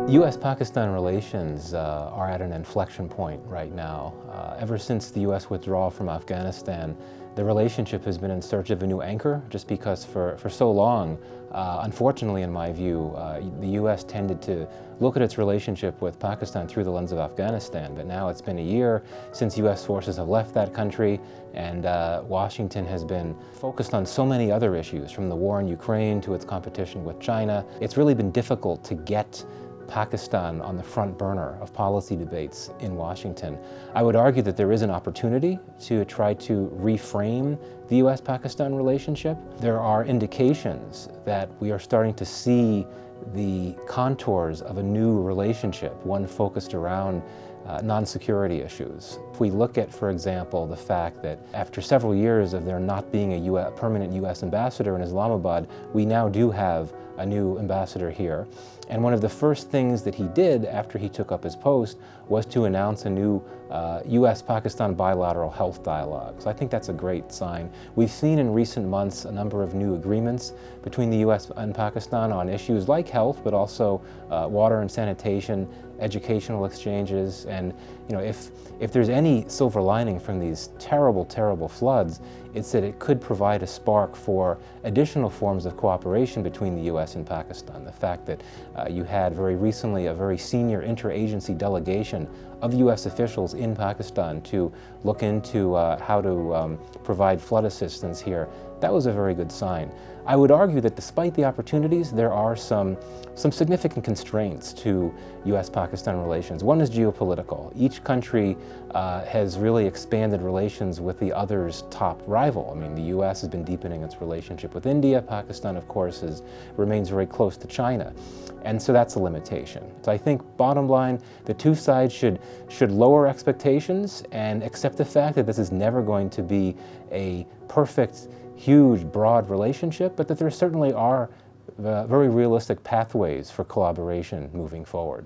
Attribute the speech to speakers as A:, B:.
A: U.S.-Pakistan relations are at an inflection point right now. Ever since the U.S. withdrawal from Afghanistan, the relationship has been in search of a new anchor, just because for so long, unfortunately in my view, the U.S. tended to look at its relationship with Pakistan through the lens of Afghanistan. But now it's been a year since U.S. forces have left that country, and Washington has been focused on so many other issues, from the war in Ukraine to its competition with China. It's really been difficult to get Pakistan on the front burner of policy debates in Washington. I would argue that there is an opportunity to try to reframe the U.S.-Pakistan relationship. There are indications that we are starting to see the contours of a new relationship, one focused around non-security issues. If we look at, for example, the fact that after several years of there not being a permanent U.S. ambassador in Islamabad, we now do have a new ambassador here. And one of the first things that he did after he took up his post was to announce a new U.S.-Pakistan bilateral health dialogue. So I think that's a great sign. We've seen in recent months a number of new agreements between the U.S. and Pakistan on issues like health, but also water and sanitation, educational exchanges. And if there's any silver lining from these terrible, terrible floods, it's that it could provide a spark for additional forms of cooperation between the U.S. and Pakistan. The fact that you had very recently a very senior interagency delegation of U.S. officials in Pakistan to look into how to provide flood assistance here, that was a very good sign. I would argue that despite the opportunities, there are some significant constraints to U.S.-Pakistan relations. One is geopolitical. Each country has really expanded relations with the other's top rival. I mean, the U.S. has been deepening its relationship with India. Pakistan, of course, remains very close to China. And so that's a limitation. So I think, bottom line, the two sides should lower expectations and accept the fact that this is never going to be a perfect, huge, broad relationship, but that there certainly are very realistic pathways for collaboration moving forward.